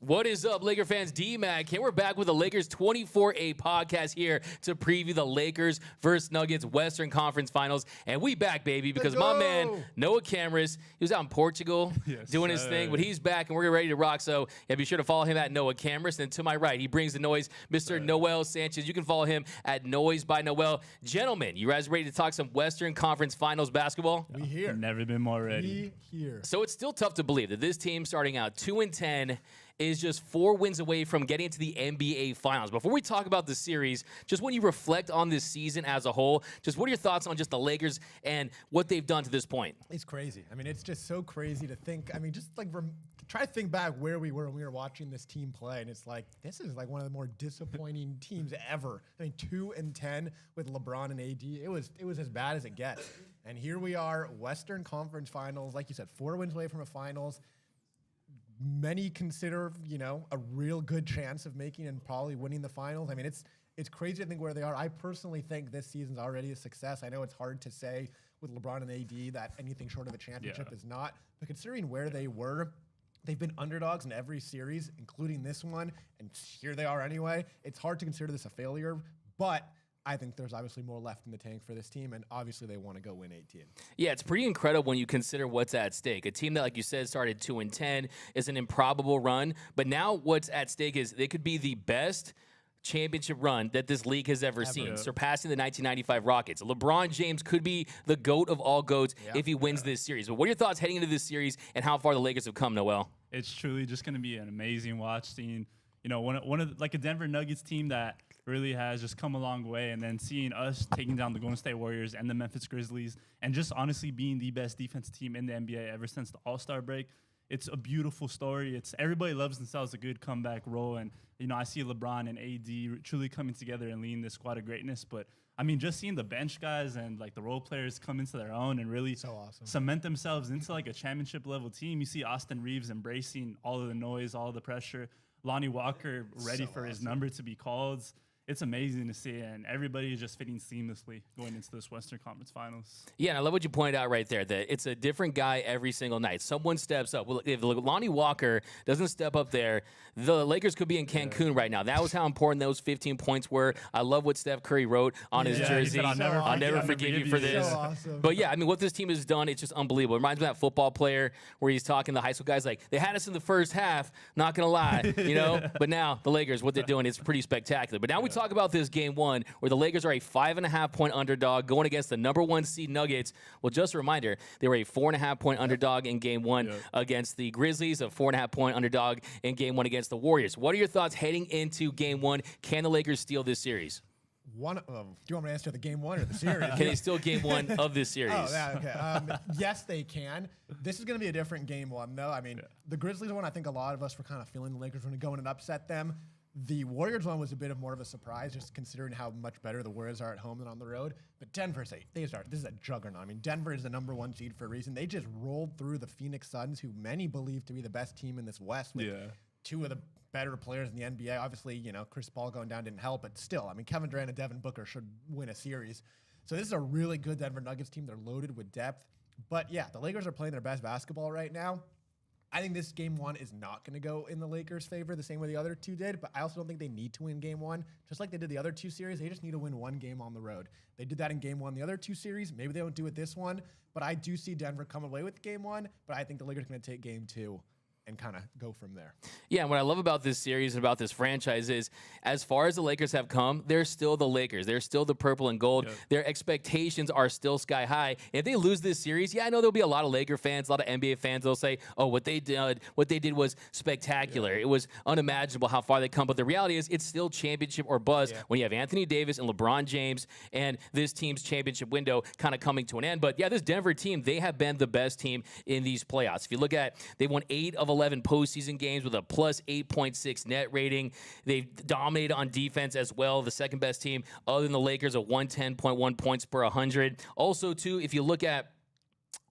What is up, Laker fans? D-Mac here. We're back with the Lakers 24-8 podcast here to preview the Lakers versus Nuggets Western Conference Finals. And we back, baby, because my man, Noah Cameras, he was out in Portugal doing his thing, but he's back and we're ready to rock. So yeah, be sure to follow him at Noah Cameras. And to my right, he brings the noise, Mr. Noel Sanchez. You can follow him at Noise by Noel. Gentlemen, you guys ready to talk some Western Conference Finals basketball? We here. Never been more ready. We here. So it's still tough to believe that this team starting out 2-10 is just 4 wins away from getting into the NBA Finals. Before we talk about the series, just when you reflect on this season as a whole, just what are your thoughts on just the Lakers and what they've done to this point? It's crazy. I mean, it's just so crazy to think. I mean, just like try to think back where we were when we were watching this team play, and it's like this is like one of the more disappointing teams ever. I mean, 2-10 with LeBron and AD. It was as bad as it gets. And here we are, Western Conference Finals. Like you said, 4 wins away from a finals. Many consider, a real good chance of making and probably winning the finals. I mean, it's crazy to think where they are. I personally think this season's already a success. I know it's hard to say with LeBron and AD that anything short of a championship is not, but considering where they were, they've been underdogs in every series, including this one, and here they are anyway. It's hard to consider this a failure, but I think there's obviously more left in the tank for this team, and obviously they want to go win 18. Yeah, it's pretty incredible when you consider what's at stake. A team that, like you said, started 2-10 is an improbable run, but now what's at stake is they could be the best championship run that this league has ever seen, surpassing the 1995 Rockets. LeBron James could be the GOAT of all GOATs if he wins this series. But what are your thoughts heading into this series and how far the Lakers have come, Noel? It's truly just going to be an amazing watch, seeing one of like a Denver Nuggets team that really has just come a long way, and then seeing us taking down the Golden State Warriors and the Memphis Grizzlies, and just honestly being the best defensive team in the NBA ever since the All-Star break. It's a beautiful story. It's everybody loves themselves a good comeback role, and I see LeBron and AD truly coming together and leading this squad of greatness. But I mean, just seeing the bench guys and like the role players come into their own and really cement themselves into like a championship level team. You see Austin Reeves embracing all of the noise, all of the pressure. Lonnie Walker ready for his number to be called. It's amazing to see, and everybody is just fitting seamlessly going into this Western Conference Finals. Yeah, and I love what you pointed out right there, that it's a different guy every single night. Someone steps up. Well, if Lonnie Walker doesn't step up there, the Lakers could be in Cancun right now. That was how important those 15 points were. I love what Steph Curry wrote on his jersey. Said, I'll never forgive you for this. So awesome. But yeah, I mean, what this team has done, it's just unbelievable. It reminds me of that football player where he's talking to high school guys like, they had us in the first half, not going to lie, But now the Lakers, what they're doing, it's pretty spectacular. But now we talk about this game one, where the Lakers are a 5.5-point underdog going against the number 1 seed Nuggets. Well, just a reminder, they were a 4.5-point underdog in game one against the Grizzlies, a 4.5-point underdog in game one against the Warriors. What are your thoughts heading into game one? Can the Lakers steal this series? Do you want me to answer the game one or the series? Can they steal game one of this series? Oh, yeah, okay. Yes, they can. This is going to be a different game one, though. I mean, the Grizzlies one, I think a lot of us were kind of feeling the Lakers were going to go in and upset them. The Warriors one was a bit of more of a surprise, just considering how much better the Warriors are at home than on the road. But Denver's this is a juggernaut. I mean, Denver is the number 1 seed for a reason. They just rolled through the Phoenix Suns, who many believe to be the best team in this West, with 2 of the better players in the NBA. Obviously, Chris Paul going down didn't help, but still, I mean, Kevin Durant and Devin Booker should win a series. So this is a really good Denver Nuggets team. They're loaded with depth. But yeah, the Lakers are playing their best basketball right now. I think this game one is not going to go in the Lakers' favor the same way the other 2 did, but I also don't think they need to win game one. Just like they did the other 2 series, they just need to win 1 game on the road. They did that in game one the other 2 series. Maybe they don't do it this one, but I do see Denver come away with game one, but I think the Lakers are going to take game 2 and kind of go from there. Yeah, and what I love about this series and about this franchise is, as far as the Lakers have come, they're still the Lakers. They're still the purple and gold. Their expectations are still sky high. If they lose this series, I know there'll be a lot of Laker fans, a lot of NBA fans. They'll say, "Oh, what they did was spectacular. It was unimaginable how far they come." But the reality is, it's still championship or buzz when you have Anthony Davis and LeBron James, and this team's championship window kind of coming to an end. But yeah, this Denver team, they have been the best team in these playoffs. If you look at, they won 8 of 11 postseason games with a plus 8.6 net rating. They've dominated on defense as well. The second best team other than the Lakers at 110.1 points per 100. Also, too, if you look at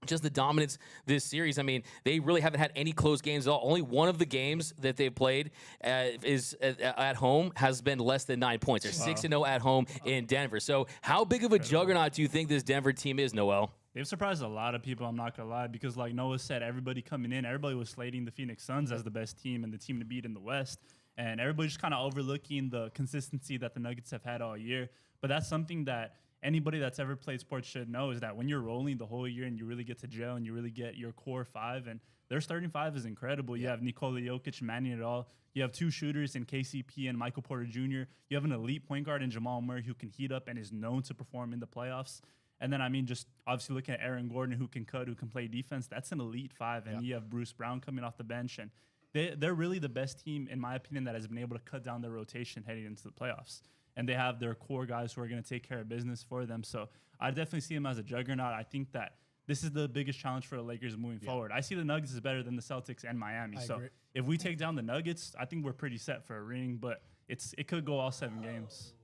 just the dominance this series, I mean, they really haven't had any close games at all. Only one of the games that they've played is at home has been less than 9 points. They're 6-0 at home in Denver. So how big of a juggernaut do you think this Denver team is, Noel? They've surprised a lot of people, I'm not going to lie, because like Noah said, everybody coming in, everybody was slating the Phoenix Suns as the best team and the team to beat in the West. And everybody's just kind of overlooking the consistency that the Nuggets have had all year. But that's something that anybody that's ever played sports should know, is that when you're rolling the whole year and you really get to gel and you really get your core five, and their starting five is incredible. You have Nikola Jokic manning it all. You have two shooters in KCP and Michael Porter Jr. You have an elite point guard in Jamal Murray who can heat up and is known to perform in the playoffs. And then, I mean, just obviously looking at Aaron Gordon, who can cut, who can play defense, that's an elite five. And you have Bruce Brown coming off the bench. And they're really the best team, in my opinion, that has been able to cut down their rotation heading into the playoffs. And they have their core guys who are going to take care of business for them. So I definitely see them as a juggernaut. I think that this is the biggest challenge for the Lakers moving forward. I see the Nuggets as better than the Celtics and Miami. I so agree. if we take down the Nuggets, I think we're pretty set for a ring. But it could go all 7 games.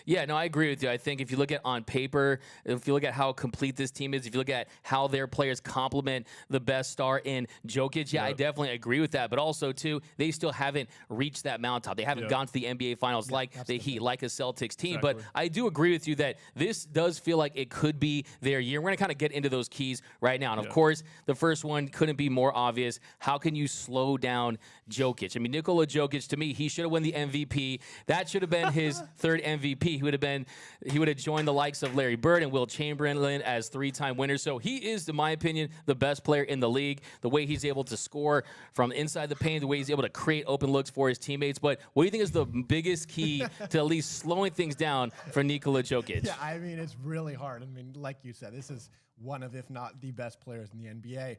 Yeah, no, I agree with you. I think if you look at on paper, if you look at how complete this team is, if you look at how their players complement the best star in Jokic, I definitely agree with that. But also, too, they still haven't reached that mountaintop. They haven't gone to the NBA Finals like the Heat, like a Celtics team. Exactly. But I do agree with you that this does feel like it could be their year. We're going to kind of get into those keys right now. And, of course, the first one couldn't be more obvious. How can you slow down Jokic? I mean, Nikola Jokic, to me, he should have won the MVP. That should have been his third MVP. He would have joined the likes of Larry Bird and Will Chamberlain as 3-time winners. So he is, in my opinion, the best player in the league. The way he's able to score from inside the paint, the way he's able to create open looks for his teammates. But what do you think is the biggest key to at least slowing things down for Nikola Jokic? Yeah, I mean, it's really hard. I mean, like you said, this is one of, if not the best players in the NBA.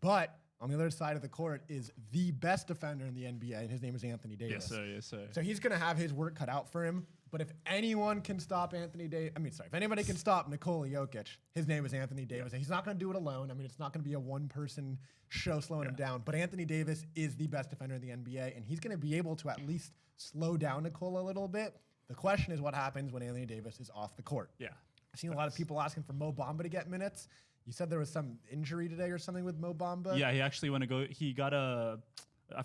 But on the other side of the court is the best defender in the NBA, and his name is Anthony Davis. Yes, sir. Yes, sir. So he's going to have his work cut out for him. But if anyone can stop if anybody can stop Nikola Jokic, his name is Anthony Davis. And he's not going to do it alone. I mean, it's not going to be a one-person show slowing him down. But Anthony Davis is the best defender in the NBA, and he's going to be able to at least slow down Nikola a little bit. The question is what happens when Anthony Davis is off the court. Yeah. I've seen a lot of people asking for Mo Bamba to get minutes. You said there was some injury today or something with Mo Bamba? Yeah, he actually he got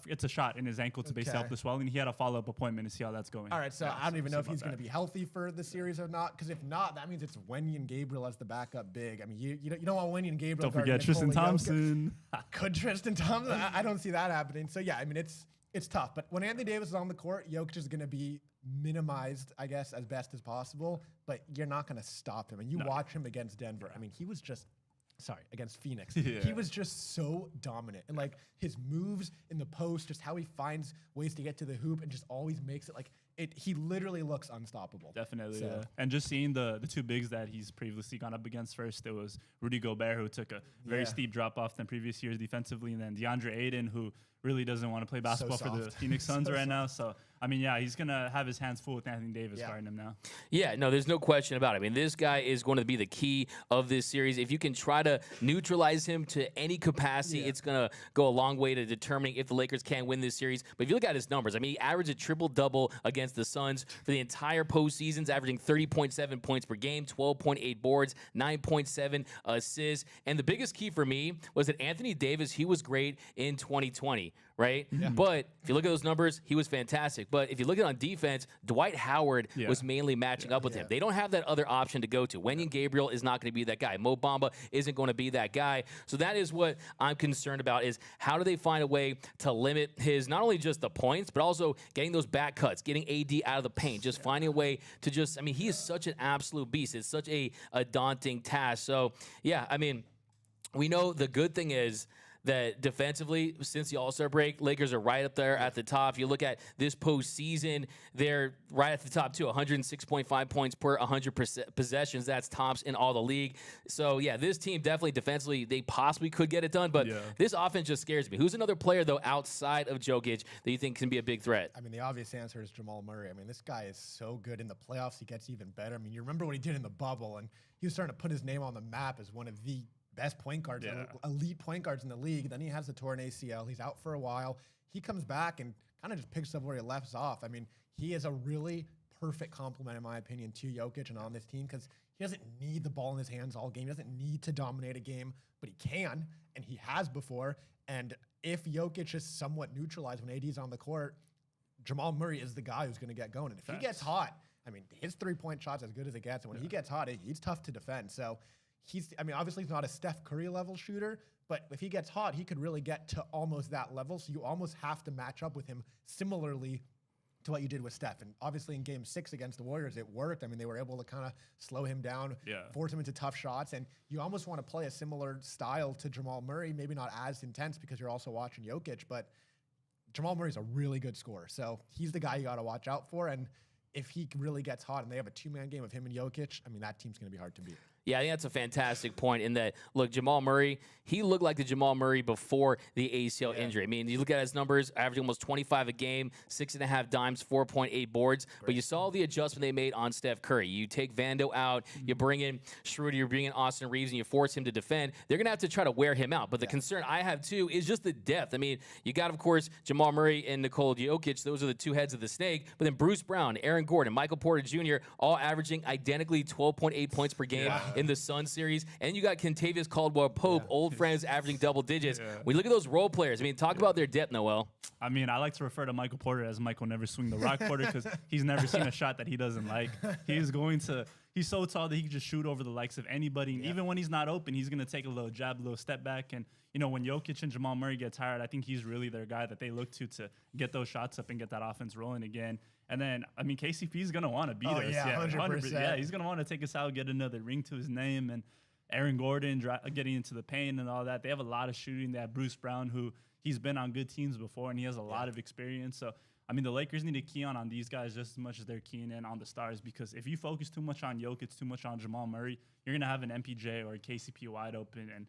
it's a shot in his ankle to basically help the swelling. He had a follow-up appointment to see how that's going. All right, so I don't even know if he's going to be healthy for the series or not, because if not, that means it's Wenyen Gabriel as the backup big. I mean, you don't want Wenyen Gabriel. Don't forget Tristan Thompson. Could Tristan Thompson? I don't see that happening. So, yeah, I mean, it's tough. But when Anthony Davis is on the court, Jokic is going to be minimized, I guess, as best as possible. But you're not going to stop him. And you watch him against Denver. I mean, he was just... against Phoenix. Yeah. He was just so dominant. And, like, his moves in the post, just how he finds ways to get to the hoop and just always makes it, like, he literally looks unstoppable. Definitely, So- yeah. And just seeing the two bigs that he's previously gone up against first, it was Rudy Gobert, who took a very steep drop-off than previous years defensively, and then DeAndre Ayton, who really doesn't want to play basketball for the soft. Phoenix Suns So right soft. now. So, I mean, yeah, he's going to have his hands full with Anthony Davis guarding him now. Yeah, no, there's no question about it. I mean, this guy is going to be the key of this series. If you can try to neutralize him to any capacity, it's going to go a long way to determining if the Lakers can win this series. But if you look at his numbers, I mean, he averaged a triple-double against the Suns for the entire postseason, averaging 30.7 points per game, 12.8 boards, 9.7 assists. And the biggest key for me was that Anthony Davis, he was great in 2020, right? But if you look at those numbers, he was fantastic. But if you look at on defense, Dwight Howard was mainly matching up with him. They don't have that other option to go to. Wenyen Gabriel is not going to be that guy. Mo Bamba isn't going to be that guy. So that is what I'm concerned about, is how do they find a way to limit his, not only just the points, but also getting those back cuts, getting AD out of the paint, just finding a way to just, I mean, he is such an absolute beast. It's such a daunting task. So, yeah, I mean, we know the good thing is that defensively, since the All-Star break, Lakers are right up there at the top. You look at this postseason, they're right at the top, too. 106.5 points per 100 possessions. That's tops in all the league. So, yeah, this team definitely defensively, they possibly could get it done. But this offense just scares me. Who's another player, though, outside of Jokic that you think can be a big threat? I mean, the obvious answer is Jamal Murray. I mean, this guy is so good in the playoffs. He gets even better. I mean, you remember what he did in the bubble, and he was starting to put his name on the map as one of the best point guards, elite point guards in the league. Then he has the torn ACL. He's out for a while. He comes back and kind of just picks up where he left off. I mean, he is a really perfect complement, in my opinion, to Jokic and on this team, because he doesn't need the ball in his hands all game. He doesn't need to dominate a game, but he can, and he has before. And if Jokic is somewhat neutralized when AD's on the court, Jamal Murray is the guy who's going to get going. And if he gets hot, I mean, his three-point shot's as good as it gets. And when he gets hot, he's tough to defend. So I mean, obviously he's not a Steph Curry level shooter, but if he gets hot, he could really get to almost that level. So you almost have to match up with him similarly to what you did with Steph. And obviously in game 6 against the Warriors, it worked. I mean, they were able to kind of slow him down, force him into tough shots. And you almost want to play a similar style to Jamal Murray, maybe not as intense because you're also watching Jokic, but Jamal Murray's a really good scorer. So he's the guy you got to watch out for. And if he really gets hot and they have a 2-man game of him and Jokic, I mean, that team's going to be hard to beat. Yeah, I think that's a fantastic point in that, look, Jamal Murray, he looked like the Jamal Murray before the ACL injury. I mean, you look at his numbers, averaging almost 25 a game, 6.5 dimes, 4.8 boards. Great. But you saw the adjustment they made on Steph Curry. You take Vando out, you bring in Schroeder, you bring in Austin Reeves, and you force him to defend. They're going to have to try to wear him out. But the concern I have, too, is just the depth. I mean, you got, of course, Jamal Murray and Nikola Jokic. Those are the two heads of the snake. But then Bruce Brown, Aaron Gordon, Michael Porter Jr., all averaging identically 12.8 points per game in the Suns series. And you got Kentavious Caldwell-Pope, old friends averaging double digits. When you look at those role players, I mean, talk about their depth, Noel. I mean, I like to refer to Michael Porter as Michael Never Swing the Rock Porter because he's never seen a shot that he doesn't like. He's so tall that he can just shoot over the likes of anybody. And even when he's not open, he's going to take a little jab, a little step back. And, you know, when Jokic and Jamal Murray get tired, I think he's really their guy that they look to get those shots up and get that offense rolling again. And then, I mean, KCP is going to want to beat us. Yeah, 100%. Yeah, he's going to want to take us out, get another ring to his name. And Aaron Gordon getting into the paint and all that. They have a lot of shooting. They have Bruce Brown, who he's been on good teams before, and he has a lot of experience. So, I mean, the Lakers need to key on these guys just as much as they're keying in on the stars, because if you focus too much on Jokic, too much on Jamal Murray, you're going to have an MPJ or a KCP wide open, and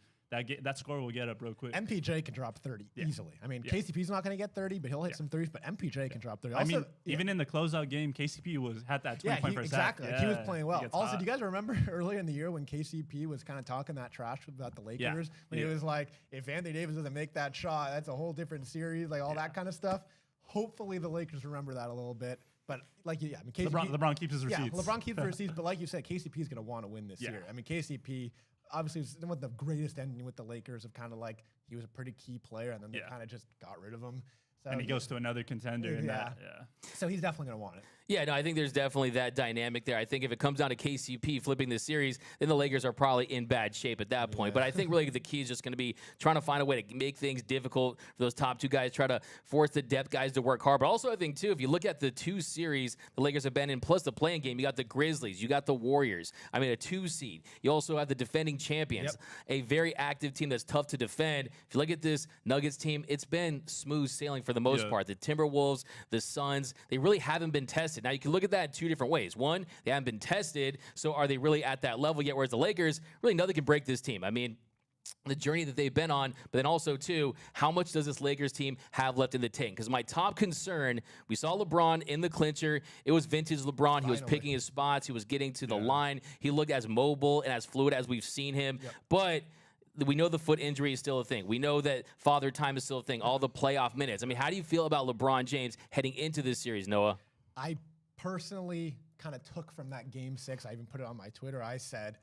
that score will get up real quick. MPJ can drop 30 easily. I mean, KCP's not going to get 30, but he'll hit some threes, but MPJ can drop 30. Also, I mean, even in the closeout game, KCP had that 20 point per exactly. sack. He was playing well. Also, do you guys remember earlier in the year when KCP was kind of talking that trash about the Lakers? When he was like, if Anthony Davis doesn't make that shot, that's a whole different series, like all that kind of stuff. Hopefully the Lakers remember that a little bit. But I mean, KCP, LeBron keeps his receipts. Yeah, LeBron keeps the receipts. But like you said, KCP is going to want to win this year. I mean, KCP obviously was one of the greatest ending with the Lakers of kind of like he was a pretty key player, and then they kind of just got rid of him. So and he goes to another contender. So he's definitely going to want it. Yeah, no, I think there's definitely that dynamic there. I think if it comes down to KCP flipping this series, then the Lakers are probably in bad shape at that point. But I think really the key is just going to be trying to find a way to make things difficult for those top two guys, try to force the depth guys to work hard. But also I think, too, if you look at the two series the Lakers have been in, plus the playing game, you got the Grizzlies, you got the Warriors. I mean, a 2 seed. You also have the defending champions, a very active team that's tough to defend. If you look at this Nuggets team, it's been smooth sailing for the most part. The Timberwolves, the Suns, they really haven't been tested. Now, you can look at that in 2 different ways. One, they haven't been tested, so are they really at that level yet? Whereas the Lakers, really nothing can break this team. I mean, the journey that they've been on, but then also, too, how much does this Lakers team have left in the tank? Because my top concern, we saw LeBron in the clincher. It was vintage LeBron. He was picking his spots. He was getting to the line. He looked as mobile and as fluid as we've seen him. But we know the foot injury is still a thing. We know that father time is still a thing, all the playoff minutes. I mean, how do you feel about LeBron James heading into this series, Noah? I personally kind of took from that game 6. I even put it on my Twitter. I said,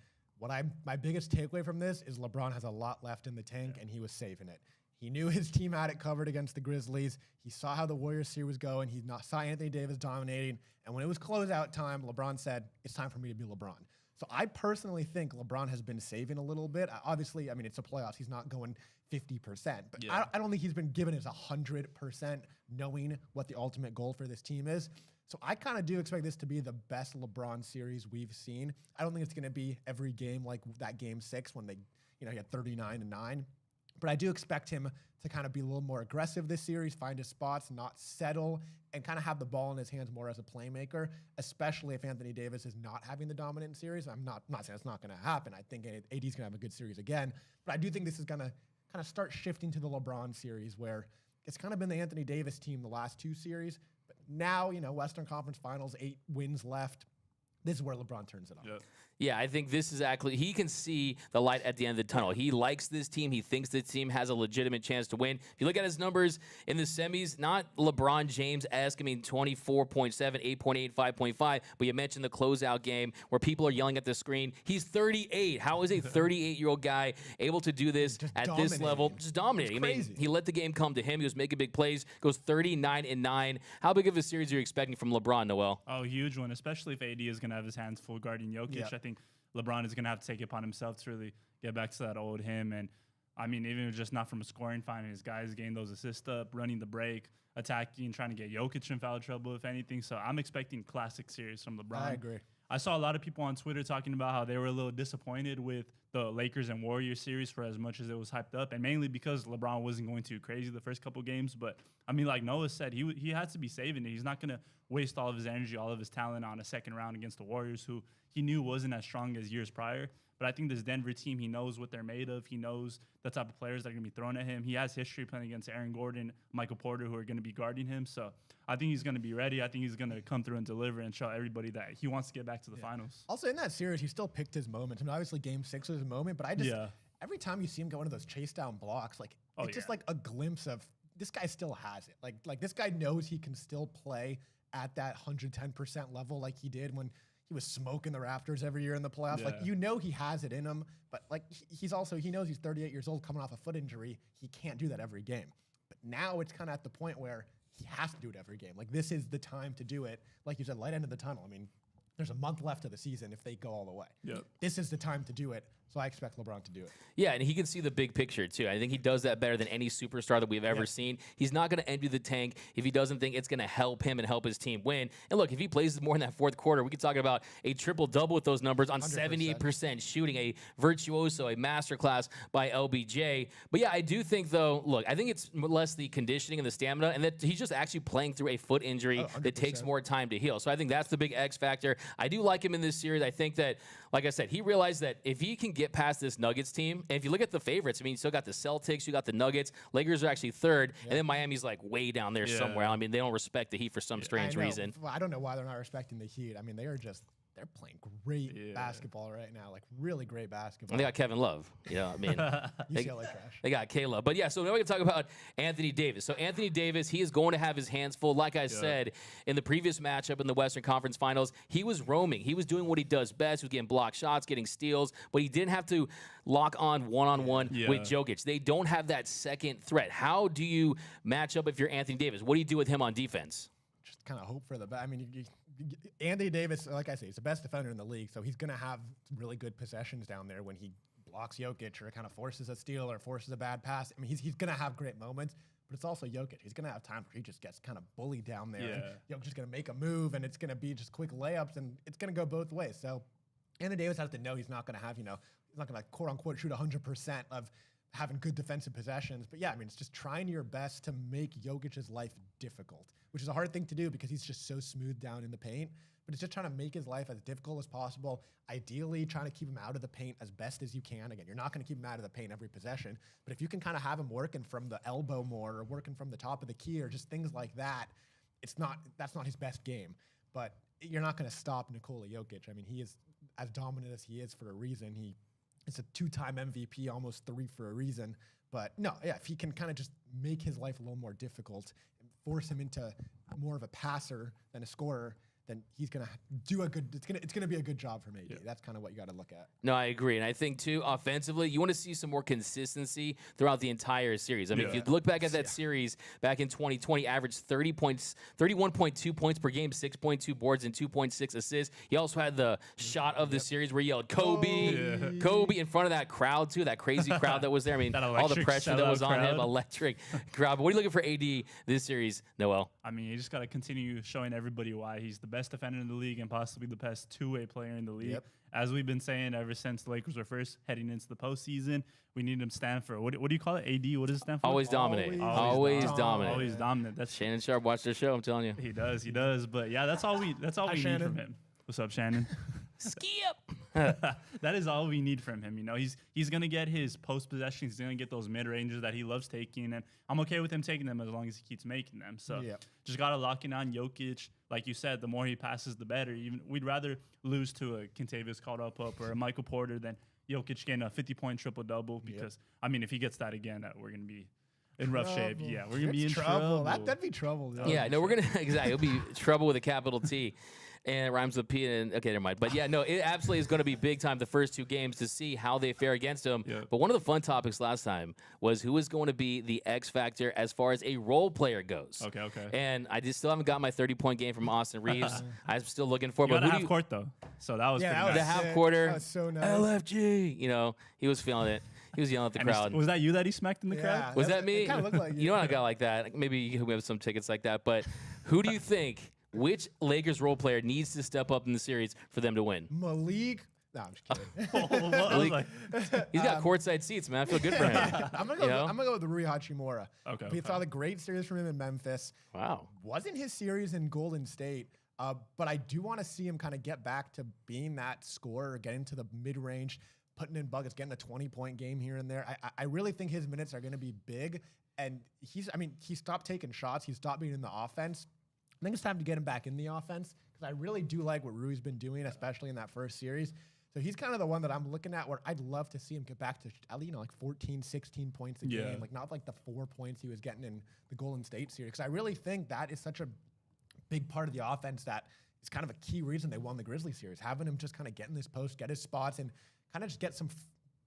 my biggest takeaway from this is LeBron has a lot left in the tank, and he was saving it. He knew his team had it covered against the Grizzlies. He saw how the Warriors series was going. He saw Anthony Davis dominating. And when it was closeout time, LeBron said, it's time for me to be LeBron. So I personally think LeBron has been saving a little bit. Obviously, I mean, it's the playoffs. He's not going 50%. But I don't think he's been given his 100% knowing what the ultimate goal for this team is. So I kind of do expect this to be the best LeBron series we've seen. I don't think it's going to be every game like that game 6 when he had 39-9. But I do expect him to kind of be a little more aggressive this series, find his spots, not settle, and kind of have the ball in his hands more as a playmaker, especially if Anthony Davis is not having the dominant series. I'm not saying it's not going to happen. I think AD's going to have a good series again. But I do think this is going to kind of start shifting to the LeBron series, where it's kind of been the Anthony Davis team the last 2 series. But now, Western Conference Finals, 8 wins left. This is where LeBron turns it on. Yeah, I think this is actually, he can see the light at the end of the tunnel. He likes this team. He thinks this team has a legitimate chance to win. If you look at his numbers in the semis, not LeBron James-esque. I mean, 24.7, 8.8, 5.5. But you mentioned the closeout game where people are yelling at the screen. He's 38. How is a 38-year-old guy able to do this at this level? Just dominating. I mean, he let the game come to him. He was making big plays. Goes 39-9. How big of a series are you expecting from LeBron, Noel? Oh, huge one, especially if AD is going to have his hands full guarding Jokic. Yep. I think LeBron is going to have to take it upon himself to really get back to that old him. And I mean, even just not from a scoring, finding his guys, getting those assists up, running the break, attacking, trying to get Jokic in foul trouble, if anything. So I'm expecting classic series from LeBron. I agree. I saw a lot of people on Twitter talking about how they were a little disappointed with the Lakers and Warriors series for as much as it was hyped up, and mainly because LeBron wasn't going too crazy the first couple games. But I mean, like Noah said, he had to be saving it. He's not going to waste all of his energy, all of his talent on a second round against the Warriors, who he knew wasn't as strong as years prior. But I think this Denver team, he knows what they're made of. He knows the type of players that are going to be thrown at him. He has history playing against Aaron Gordon, Michael Porter, who are going to be guarding him. So I think he's going to be ready. I think he's going to come through and deliver and show everybody that he wants to get back to the finals. Also, in that series, he still picked his moments. I mean, obviously, Game 6 was his moment, but every time you see him go into those chase down blocks, like it's just like a glimpse of this guy still has it. Like this guy knows he can still play at that 110% level like he did when he was smoking the Raptors every year in the playoffs. Yeah. Like, you know, he has it in him, but like he knows he's 38 years old coming off a foot injury. He can't do that every game. But now it's kind of at the point where he has to do it every game. Like, this is the time to do it. Like you said, light end of the tunnel. I mean, there's a month left of the season if they go all the way. Yep. This is the time to do it. So I expect LeBron to do it. Yeah, and he can see the big picture, too. I think he does that better than any superstar that we've ever seen. He's not going to empty the tank if he doesn't think it's going to help him and help his team win. And look, if he plays more in that fourth quarter, we could talk about a triple-double with those numbers on 100%. 78% shooting, a virtuoso, a masterclass by LBJ. But yeah, I do think, though, look, I think it's less the conditioning and the stamina, and that he's just actually playing through a foot injury that takes more time to heal. So I think that's the big X factor. I do like him in this series. I think that, like I said, he realized that if he can get past this Nuggets team, and if you look at the favorites, I mean, you still got the Celtics, you got the Nuggets, Lakers are actually third, and then Miami's like way down there somewhere. I mean, they don't respect the Heat for some strange reason. Well, I don't know why they're not respecting the Heat. I mean, they're playing great basketball right now, like really great basketball. And they got Kevin Love. You know, I mean, UCLA trash. they got Caleb. But yeah, so now we can talk about Anthony Davis. So Anthony Davis, he is going to have his hands full. Like I said, in the previous matchup in the Western Conference Finals, he was roaming. He was doing what he does best. He was getting block shots, getting steals, but he didn't have to lock on one-on-one with Jokic. They don't have that second threat. How do you match up if you're Anthony Davis? What do you do with him on defense? Just kind of hope for the best. I mean, Anthony Davis, like I say, he's the best defender in the league, so he's going to have really good possessions down there when he blocks Jokic or kind of forces a steal or forces a bad pass. I mean, he's going to have great moments, but it's also Jokic. He's going to have times where he just gets kind of bullied down there. And Jokic's just going to make a move, and it's going to be just quick layups, and it's going to go both ways. So Anthony Davis has to know he's not going to have, he's not going to quote-unquote shoot 100% of having good defensive possessions. But yeah, I mean, it's just trying your best to make Jokic's life difficult, which is a hard thing to do because he's just so smooth down in the paint. But it's just trying to make his life as difficult as possible, ideally trying to keep him out of the paint as best as you can. Again, you're not going to keep him out of the paint every possession, but if you can kind of have him working from the elbow more or working from the top of the key or just things like that, that's not his best game. But you're not going to stop Nikola Jokic. I mean, he is as dominant as he is for a reason. It's a 2-time MVP, almost 3 for a reason. But no, yeah, if he can kind of just make his life a little more difficult and force him into more of a passer than a scorer, then he's gonna do it's gonna be a good job from AD. That's kind of what you got to look at. No, I agree. And I think, too, offensively, you want to see some more consistency throughout the entire series. I mean, if you look back at that series back in 2020, averaged 31.2 points per game, 6.2 boards, and 2.6 assists. He also had the shot of the series where he yelled, Kobe, Kobe, in front of that crowd, too, that crazy crowd that was there. I mean, all the pressure that was on him, electric crowd. But what are you looking for AD this series, Noel? I mean, you just got to continue showing everybody why he's the best defender in the league and possibly the best two-way player in the league. As we've been saying ever since the Lakers were first heading into the postseason, we need him to stand for, what do you call it, AD? What does it stand for? Always dominate. Always dominate. Always dominant. That's Shannon Sharp watched the show, I'm telling you. He does. But yeah, that's all we need from him. What's up, Shannon? Skip. That is all we need from him. He's gonna get his post possessions. He's gonna get those mid ranges that he loves taking, and I'm okay with him taking them as long as he keeps making them. So just gotta lock in on Jokic. Like you said, the more he passes, the better. We'd rather lose to a Kentavious Caldwell-Pope or a Michael Porter than Jokic getting a 50-point triple-double. Because I mean, if he gets that again, we're gonna be in rough shape. Yeah, we're gonna be in trouble. That'd be trouble. Yeah, no, we're gonna exactly. It'll be trouble with a capital T. And it rhymes with P. And okay, never mind. But yeah, no, it absolutely is going to be big time the first 2 games to see how they fare against them. Yep. But one of the fun topics last time was who is going to be the X factor as far as a role player goes. Okay. And I just still haven't got my 30-point game from Austin Reeves. I'm still looking for. You got But a who half court though, so that was Yeah, pretty that was the nice. half sick. quarter, That was so nice. LFG. You know, he was feeling it. He was yelling at the And crowd. was that you that he smacked in the Yeah. crowd? Was that me? It kinda looked like you know, I got like that. Maybe you have some tickets like that. But who do you think? Which Lakers role player needs to step up in the series for them to win? Malik. No, I'm just kidding. I was like, He's got courtside seats, man. I feel good for him. I'm gonna go. You know? I'm gonna go with Rui Hachimura. Okay, We okay. saw the great series from him in Memphis. Wow. Wasn't his series in Golden State, but I do want to see him kind of get back to being that scorer, getting to the mid-range, putting in buckets, getting a 20-point game here and there. I really think his minutes are going to be big, and he stopped taking shots. He stopped being in the offense. I think it's time to get him back in the offense because I really do like what Rui's been doing, especially in that first series. So he's kind of the one that I'm looking at where I'd love to see him get back to like 14, 16 points a Yeah. game, like not like the 4 points he was getting in the Golden State series. Because I really think that is such a big part of the offense that is kind of a key reason they won the Grizzlies series. Having him just kind of get in this post, get his spots, and kind of just get some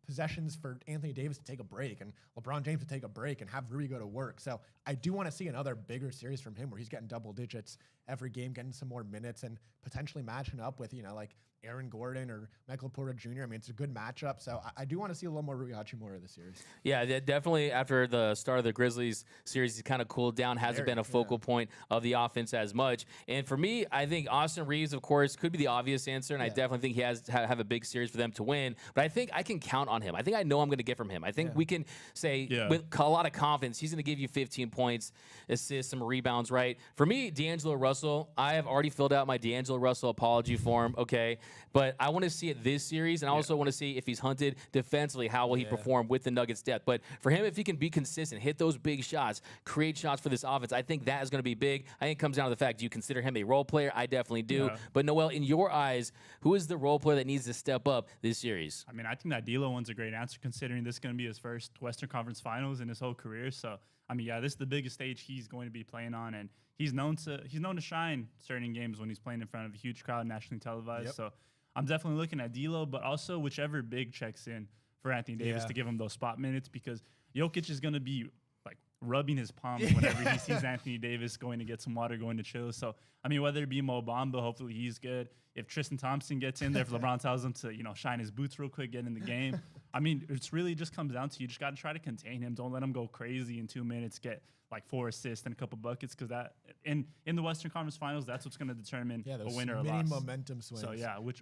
possessions for Anthony Davis to take a break and LeBron James to take a break and have Rui go to work. So I do want to see another bigger series from him where he's getting double digits every game, getting some more minutes and potentially matching up with, like Aaron Gordon or Michael Porter Jr. I mean, it's a good matchup. So I do want to see a little more Rui Hachimura this series. Yeah, definitely after the start of the Grizzlies series, he's kind of cooled down, hasn't been a focal point of the offense as much. And for me, I think Austin Reeves, of course, could be the obvious answer, and I definitely think he has have a big series for them to win. But I think I can count on him. I think I know I'm going to get from him. I think we can say with a lot of confidence, he's going to give you 15 points, assists, some rebounds, right? For me, D'Angelo Russell, I have already filled out my D'Angelo Russell apology form, okay? But I want to see it this series, and I also want to see if he's hunted defensively, how will he perform with the Nuggets' depth. But for him, if he can be consistent, hit those big shots, create shots for this offense, I think that is going to be big. I think it comes down to the fact, do you consider him a role player? I definitely do. Yeah. But Noel, in your eyes, who is the role player that needs to step up this series? I mean, I think that D'Lo one's a great answer considering this is going to be his first Western Conference Finals in his whole career. So, I mean, yeah, this is the biggest stage he's going to be playing on, and he's known to shine certain games when he's playing in front of a huge crowd, nationally televised. So, I'm definitely looking at D'Lo, but also whichever big checks in for Anthony Davis to give him those spot minutes because Jokic is going to be like rubbing his palm whenever he sees Anthony Davis going to get some water, going to chill. So, I mean, whether it be Mo Bamba, hopefully he's good. If Tristan Thompson gets in there, if LeBron tells him to, shine his boots real quick, get in the game. I mean, it's really just comes down to you just got to try to contain him. Don't let him go crazy in 2 minutes, get like 4 assists and a couple buckets because that in the Western Conference Finals, that's what's going to determine Those a winner or mini loss. momentum swings. So, yeah, I was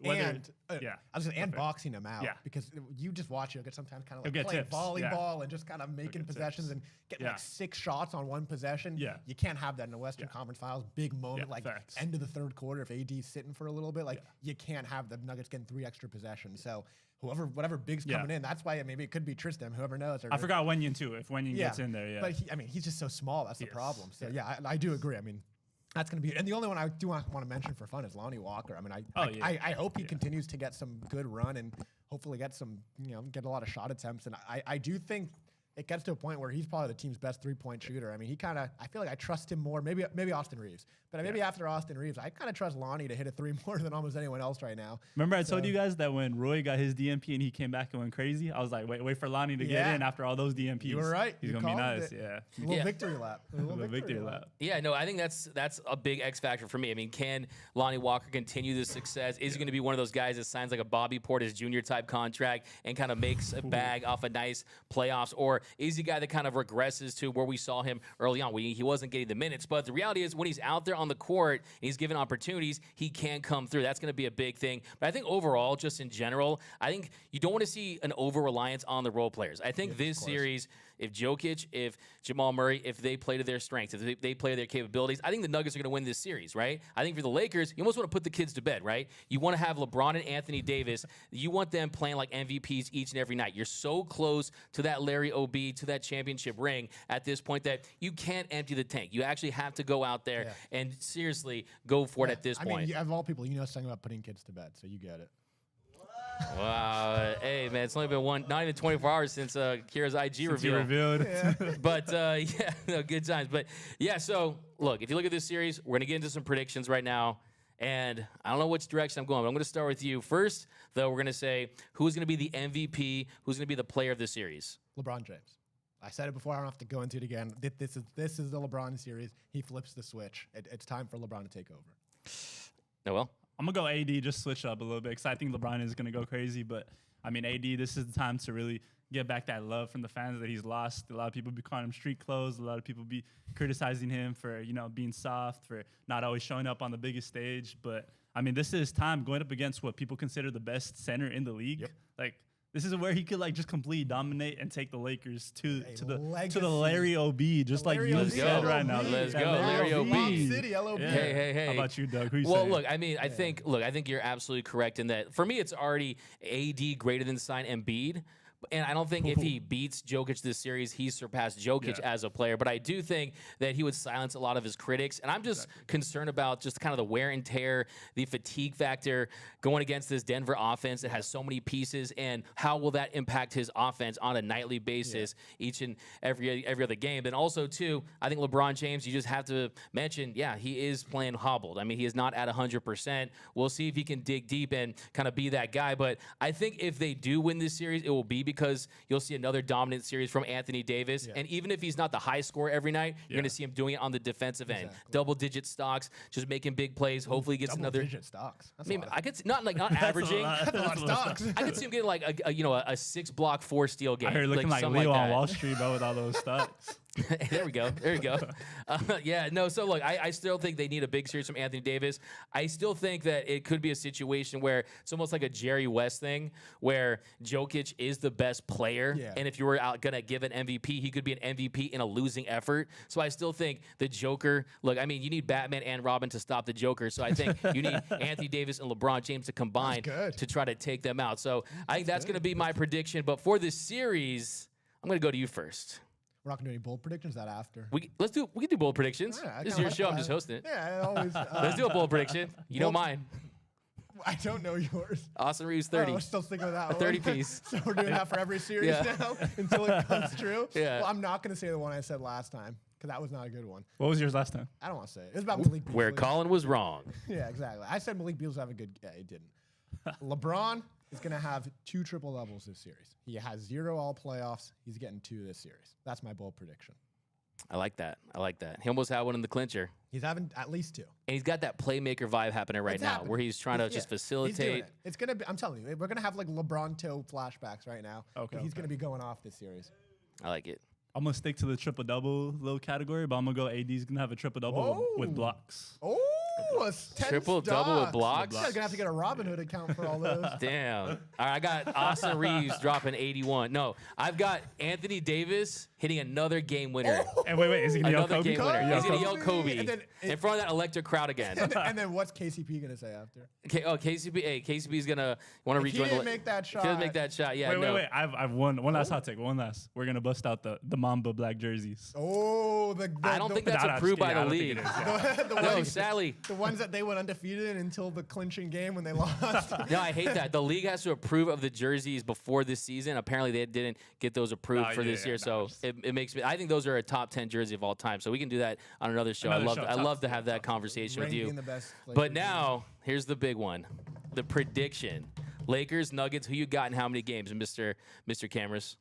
and boxing him out. Yeah. Because you just watch Jokic sometimes kind of He'll like get play tips. volleyball and just kind of making get possessions tips. and getting Yeah. like 6 shots on one possession. Yeah. You can't have that in the Western Conference Finals. Big moment, like facts. end of the third quarter if AD's sitting for a little bit. Like you can't have the Nuggets getting 3 extra possessions. So whatever big's coming in, that's why maybe it could be Tristan, whoever knows. I forgot Wenyen too. If Wenyen gets in there, But he's just so small. That's the problem. So I do agree. I mean, that's going to be, and the only one I do want to mention for fun is Lonnie Walker. I mean, I hope he continues to get some good run and hopefully get some, get a lot of shot attempts. And I do think it gets to a point where he's probably the team's best 3-point shooter. I mean, I feel like I trust him more. Maybe Austin Reeves, but maybe after Austin Reeves, I kind of trust Lonnie to hit a 3 more than almost anyone else right now. Remember, I told you guys that when Roy got his DMP and he came back and went crazy, I was like, wait for Lonnie to get in after all those DMPs. You were right. He's You gonna be called nice. it. Yeah. A little victory lap. A little Victory lap. Yeah, no, I think that's a big X factor for me. I mean, can Lonnie Walker continue this success? Is he going to be one of those guys that signs like a Bobby Portis Jr. type contract and kind of makes a bag off a nice playoffs? Or is he a guy that kind of regresses to where we saw him early on? He wasn't getting the minutes, but the reality is when he's out there on the court and he's given opportunities, he can come through. That's going to be a big thing. But I think overall, just in general, I think you don't want to see an over-reliance on the role players. I think this series, if Jokic, if Jamal Murray, if they play to their strengths, if they play to their capabilities, I think the Nuggets are going to win this series, right? I think for the Lakers, you almost want to put the kids to bed, right? You want to have LeBron and Anthony Davis. You want them playing like MVPs each and every night. You're so close to that Larry O.B., to that championship ring at this point that you can't empty the tank. You actually have to go out there and seriously go for it at this point. I mean, of all people, something about putting kids to bed, so you get it. Wow. Hey, man, it's only been not even 24 hours since Kira's IG reveal. Revealed. But, yeah, no, good times. But, yeah, so, look, if you look at this series, we're going to get into some predictions right now. And I don't know which direction I'm going, but I'm going to start with you. First, though, we're going to say who's going to be the MVP, who's going to be the player of the series. LeBron James. I said it before. I don't have to go into it again. This is the LeBron series. He flips the switch. It's time for LeBron to take over. Noel? I'm going to go AD, just switch up a little bit because I think LeBron is going to go crazy. But, I mean, AD, this is the time to really get back that love from the fans that he's lost. A lot of people be calling him street clothes. A lot of people be criticizing him for, you know, being soft, for not always showing up on the biggest stage. But, I mean, this is his time going up against what people consider the best center in the league. Yep. Like, this is where he could like just completely dominate and take the Lakers to the legacy. Larry O.B. Just like you Larry said O.B. right now. Let's That go, Larry O.B. Lob City, LOB. Yeah. Hey. How about you, Doug? Who you Well, saying? look, I mean, I think you're absolutely correct in that. For me, it's already AD greater than sign Embiid. And I don't think if he beats Jokic this series, he's surpassed Jokic as a player. But I do think that he would silence a lot of his critics. And I'm just concerned about just kind of the wear and tear, the fatigue factor going against this Denver offense that has so many pieces. And how will that impact his offense on a nightly basis each and every other game? And also, too, I think LeBron James, you just have to mention, he is playing hobbled. I mean, he is not at 100%. We'll see if he can dig deep and kind of be that guy. But I think if they do win this series, it will be because you'll see another dominant series from Anthony Davis. And even if he's not the high scorer every night, you're going to see him doing it on the defensive end. Double-digit stocks, just making big plays. Hopefully he gets another. Double-digit stocks. I mean, I could not averaging. That's a lot of stocks. I could see him getting like a 6-block 4-steal game. I heard looking like something Leo on that. Wall Street, bro, with all those stocks. There we go. So look, I still think they need a big series from Anthony Davis. I still think that it could be a situation where it's almost like a Jerry West thing, where Jokic is the best player, and if you were going to give an MVP, he could be an MVP in a losing effort. So I still think the Joker, look, I mean, you need Batman and Robin to stop the Joker, so I think you need Anthony Davis and LeBron James to combine to try to take them out. So I think that's going to be my prediction. But for this series, I'm going to go to you first. We're not gonna do any bold predictions. Is that after? We can do bold predictions. Yeah, This is your show. I'm just hosting it. Yeah, I always. Let's do a bold prediction. You know mine. I don't know yours. Austin Reeves 30. Oh, we're still sticking with that A one. 30 piece. So we're doing that for every series now until it comes true. Yeah. Well, I'm not gonna say the one I said last time because that was not a good one. What was yours last time? I don't want to say it. It was about Malik Beasley. Where Colin was wrong. Yeah, exactly. I said Malik Beasley have a good. Yeah, he didn't. LeBron is going to have 2 triple doubles this series. He has 0 all playoffs. He's getting 2 this series. That's my bold prediction. I like that. He almost had one in the clincher. He's having at least 2. And he's got that playmaker vibe happening right It's now happening. where he's trying to just He's doing facilitate. it. It's going to be, I'm telling you, we're going to have like LeBron toe flashbacks right now. Okay, He's going to be going off this series. I like it. I'm going to stick to the triple-double little category, but I'm going to go AD's going to have a triple-double with blocks. Oh, a 10 Triple-double with stocks. blocks? You're going to have to get a Robinhood account for all those. Damn. All right, I got Austin Reeves dropping 81. No, I've got Anthony Davis hitting another game winner. And wait, is he going to yell Another Kobe? game winner. Kobe. He's going to yell Kobe. Kobe And then in front of that electric crowd again. And then what's KCP going to say after? KCP. Hey, KCP's going to want to If he rejoin didn't make that If he doesn't shot- make that shot, yeah. Wait. I've one last hot take. One last. We're going to bust out the Mamba black jerseys. Oh, I don't think that's Nah, approved by just the kidding. league. I don't think it is, yeah. the No, ones- sadly. The ones that they went undefeated in until the clinching game when they lost. No, I hate that. The league has to approve of the jerseys before this season. Apparently, they didn't get those approved Oh, for yeah, this yeah, year, no, so just- it makes me. I think those are a top 10 jersey of all time. So we can do that on another show. Another I show, love top to have that conversation with Ranking you. the best But Lakers now here's the big one, the prediction: Lakers, Nuggets. Who you got in how many games, Mr. Cameras?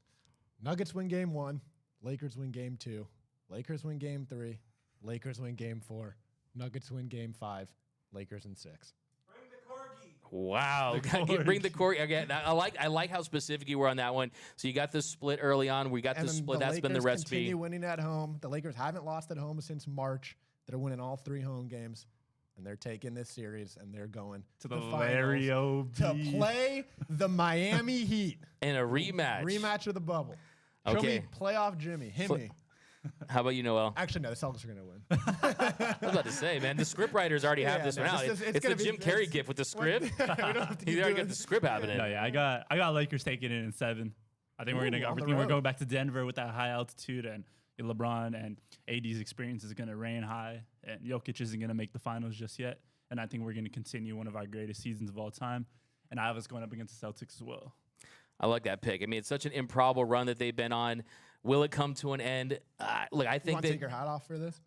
Nuggets win game 1. Lakers win game 2. Lakers win game 3. Lakers win game 4. Nuggets win game 5. Lakers in 6. Wow, bring the court again. I like how specific you were on that one. So you got the split early on. We got the then split. the That's been the Lakers recipe. continue winning at home. The Lakers haven't lost at home since March. They're winning all 3 home games, and they're taking this series and they're going To the finals Larry O.B. to play the Miami Heat. And a rematch. Rematch of the bubble. Show Okay. me playoff Jimmy. Himmy. How about you, Noel? Actually, no, the Celtics are going to win. I was about to say, man, the script writers already have Yeah, this no, one out. this is- It's the gonna be- Jim Carrey it's- gift with the script. we don't have to He's keep already doing got the script happening. No, yeah, I got Lakers taking it in 7. I think Ooh, we're on the we're road. going back to Denver with that high altitude, and LeBron and AD's experience is going to reign high, and Jokic isn't going to make the finals just yet. And I think we're going to continue one of our greatest seasons of all time. And I have us going up against the Celtics as well. I like that pick. I mean, it's such an improbable run that they've been on. Will it come to an end? Look, I You think want to take that your hat off for this?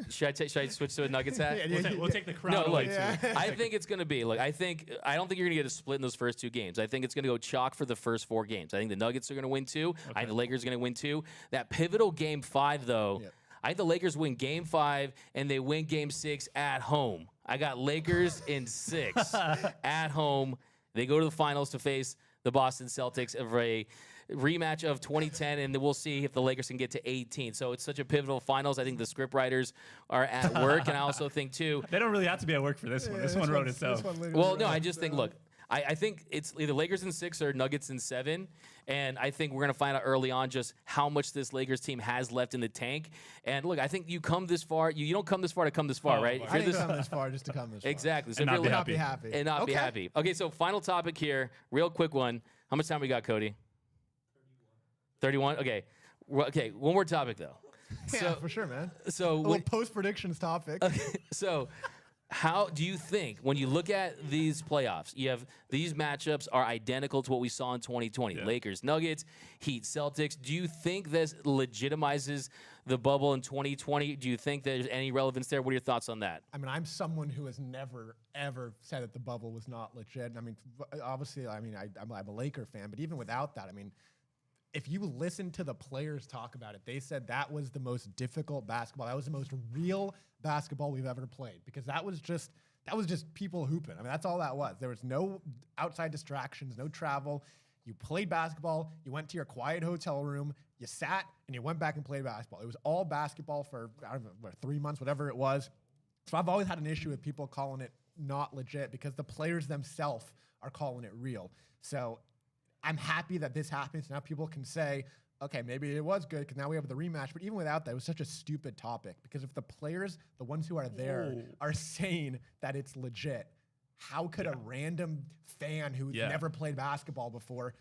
Should I switch to a Nuggets hat? We'll take the crown No, away look, too. I think it's going to be. Look, I don't think you're going to get a split in those first 2 games. I think it's going to go chalk for the first 4 games. I think the Nuggets are going to win 2. I think the Lakers are going to win 2. That pivotal game 5, though, I think the Lakers win game 5 and they win game 6 at home. I got Lakers in 6 at home. They go to the finals to face the Boston Celtics of a rematch of 2010, and then we'll see if the Lakers can get to 18. So it's such a pivotal finals. I think the script writers are at work, and I also think, too, They don't really have to be at work for this one. This one wrote itself. well, no, I just think, look, I think it's either Lakers in 6 or Nuggets in 7. And I think we're going to find out early on just how much this Lakers team has left in the tank. And look, I think you come this far. You don't come this far to come this far, right? If I you're didn't come this far just to come this far. Exactly. So And if not you're be Not be happy. and not be Okay. happy. Okay, so final topic here, real quick one. How much time we got, Cody? 31. Okay. Okay, one more topic though. Yeah, for sure, man. So A when, little post predictions topic. so how do you think when you look at these playoffs, you have these matchups are identical to what we saw in 2020, Lakers, Nuggets, Heat, Celtics. Do you think this legitimizes the bubble in 2020? Do you think there's any relevance there? What are your thoughts on that? I mean, I'm someone who has never, ever said that the bubble was not legit. I mean, obviously, I mean, I'm a Laker fan, but even without that, I mean, if you listen to the players talk about it, they said that was the most difficult basketball. That was the most real basketball we've ever played because that was just people hooping. I mean, that's all that was. There was no outside distractions, no travel. You played basketball. You went to your quiet hotel room. You sat and you went back and played basketball. It was all basketball for I don't know, 3 months, whatever it was. So I've always had an issue with people calling it not legit because the players themselves are calling it real. So I'm happy that this happens. Now people can say, okay, maybe it was good because now we have the rematch. But even without that, it was such a stupid topic because if the players, the ones who are there, are saying that it's legit, how could a random fan who's never played basketball before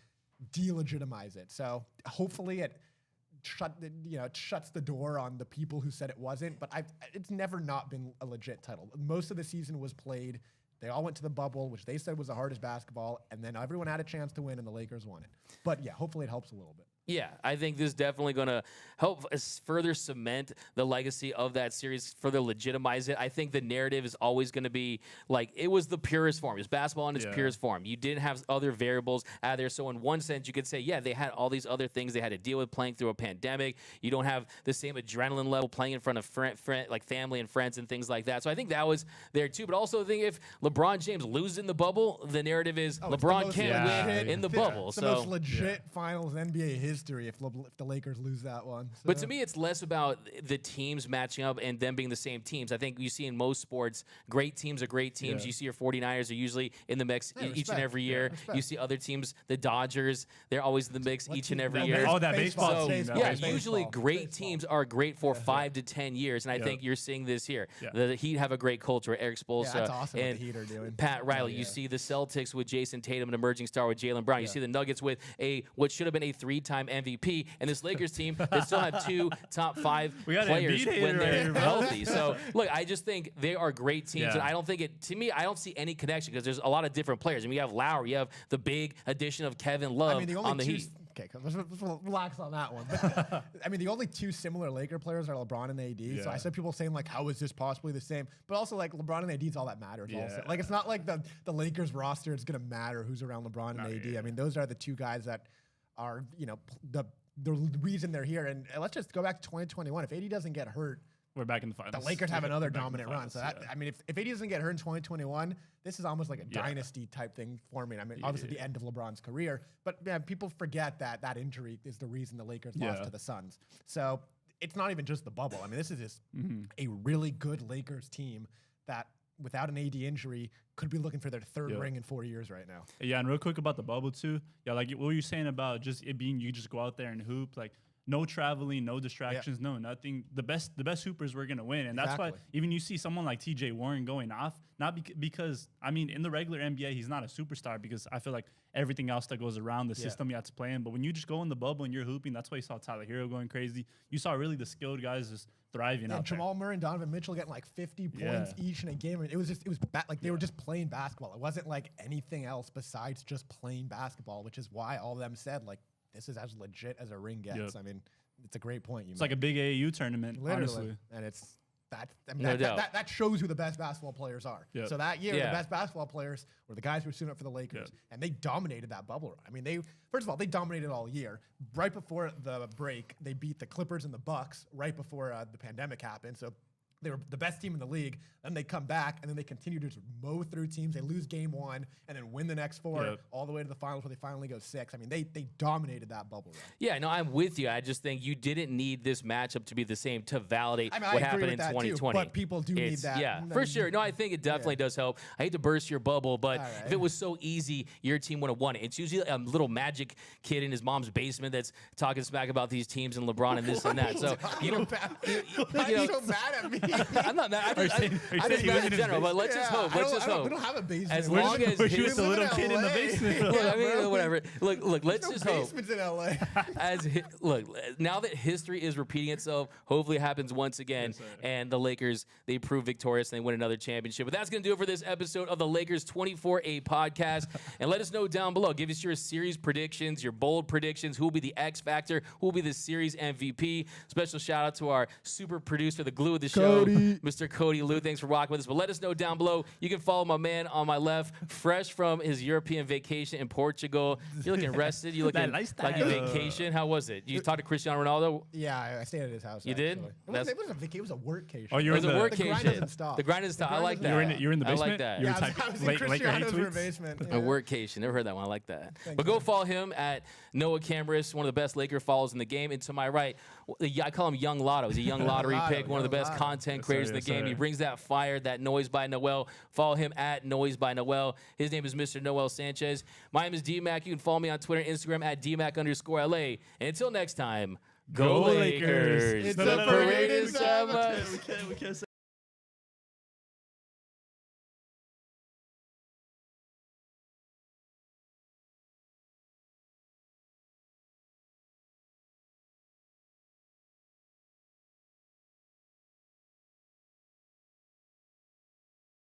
delegitimize it? So hopefully it shuts the door on the people who said it wasn't. But it's never not been a legit title. Most of the season was played. They all went to the bubble, which they said was the hardest basketball, and then everyone had a chance to win, and the Lakers won it. But yeah, hopefully it helps a little bit. Yeah, I think this is definitely going to help us further cement the legacy of that series, further legitimize it. I think the narrative is always going to be like it was the purest form. It was basketball in its purest form. You didn't have other variables out there. So in one sense, you could say, yeah, they had all these other things they had to deal with playing through a pandemic. You don't have the same adrenaline level playing in front of like family and friends and things like that. So I think that was there too. But also I think if LeBron James loses in the bubble, the narrative is LeBron can't win in the bubble. It's the most legit finals in NBA history if the Lakers lose that one. So. But to me, it's less about the teams matching up and them being the same teams. I think you see in most sports, great teams are great teams. Yeah. You see your 49ers are usually in the mix each and every year. Respect. You see other teams, the Dodgers, they're always in the mix each and every that year. Oh, that baseball team. Yeah, Baseball. usually great Baseball. teams are great for 5 to 10 years, and I think you're seeing this here. Yeah. The Heat have a great culture. Eric Spoelstra that's awesome what and the Heat are doing. Pat Riley. Yeah. You see the Celtics with Jason Tatum, an emerging star with Jaylen Brown. You see the Nuggets with what should have been a 3-time MVP, and this Lakers team that still have 2 top 5 We got an players Embiid when hater right they're here, bro. healthy. So look, I just think they are great teams, Yeah. and I don't think I don't see any connection because there's a lot of different players. I mean, you have Lowry, you have the big addition of Kevin Love I mean, the only on the two. Heat. Okay, let's relax on that one. But, I mean, the only 2 similar Laker players are LeBron and AD. So I said people saying like, how is this possibly the same? But also like LeBron and AD is all that matters. Also, like it's not like the Lakers roster is gonna matter who's around LeBron and AD. I mean, those are the 2 guys that are the reason they're here. And let's just go back to 2021. If AD doesn't get hurt, We're back in the finals. the Lakers have another Back in the dominant run. So finals, I mean, if AD doesn't get hurt in 2021, this is almost like a dynasty type thing forming. I mean, obviously the end of LeBron's career, but yeah, people forget that injury is the reason the Lakers lost to the Suns. So it's not even just the bubble. I mean, this is just a really good Lakers team that without an AD injury could be looking for their 3rd ring in 4 years right now. Yeah, and real quick about the bubble too. Yeah, like what were you saying about just it being you just go out there and hoop, like no traveling, no distractions, no nothing. The best hoopers were gonna win, and that's why Exactly. even you see someone like T.J. Warren going off, not because I mean in the regular NBA he's not a superstar because I feel like everything else that goes around the system you have to play in. But when you just go in the bubble and you're hooping, that's why you saw Tyler Hero going crazy. You saw really the skilled guys just thriving out there. Jamal Murray and Donovan Mitchell getting like 50 points each in a game. And it was like they were just playing basketball. It wasn't like anything else besides just playing basketball, which is why all of them said like this is as legit as a ring gets. Yep. I mean, it's a great point. It's like a big AAU tournament, literally, honestly. and it's that. I mean, No that, doubt. that shows who the best basketball players are. Yep. So that year, Yeah. the best basketball players were the guys who were suiting up for the Lakers, Yep. and they dominated that bubble run. I mean, they first of all they dominated all year. Right before the break, they beat the Clippers and the Bucks. Right before the pandemic happened, so. They were the best team in the league. Then they come back, and then they continue to just mow through teams. They lose game 1, and then win the next 4 Yep. all the way to the finals where they finally go 6. I mean, they dominated that bubble run. Yeah, no, I'm with you. I just think you didn't need this matchup to be the same to validate I mean, what I agree happened with in that too, 2020. but people do need that. Yeah, for sure. No, I think it definitely does help. I hate to burst your bubble, but All if right. it was so easy, your team would have won it. It's usually a little magic kid in his mom's basement that's talking smack about these teams and LeBron and this and that. So you know, Why are you you know, so mad at me? I'm not mad. Are you saying I he just lives mad in in his general, but let's just hope. Let's just We hope. don't have a basement. As We're long just- as Where he his- was the little kid in the LA. basement. Look, I mean, bro. whatever. Look. Let's No just hope. basements in LA. Look, now that history is repeating itself, hopefully it happens once again, and the Lakers, they prove victorious and they win another championship. But that's going to do it for this episode of the Lakers 24-8 podcast. And let us know down below. Give us your series predictions, your bold predictions. Who will be the X Factor? Who will be the series MVP? Special shout out to our super producer, the glue of the show, Mr. Cody Lou. Thanks for rocking with us. But let us know down below. You can follow my man on my left, fresh from his European vacation in Portugal. You're looking rested. You looking That like lifestyle. your vacation. How was it? You talked to Cristiano Ronaldo? Yeah, I stayed at his house. You did? actually. That's- It wasn't a vacation. It was a workcation. Oh, you It were was in a the, work The grind doesn't stop. The grind doesn't stop. I grind like doesn't that. stop. you were in the I basement? like that. You were Yeah, typing I was in Laker hate Cristiano's tweets? basement. A Yeah. workcation. Never heard that one. I like that. Thanks, But go man. follow him at Noah Cameras, one of the best Laker follows in the game. And to my right, I call him Young Lotto. He's a young lottery Lotto, pick, one of the Young best Lotto. content Yes, creators sir, in the yes, game. He sir. brings that fire, that Noise by Noel. Follow him at Noise by Noel. His name is Mr. Noel Sanchez. My name is DMAC. You can follow me on Twitter and Instagram at DMAC_LA. And until next time, go Lakers. It's The a parade parade is is on. We can't say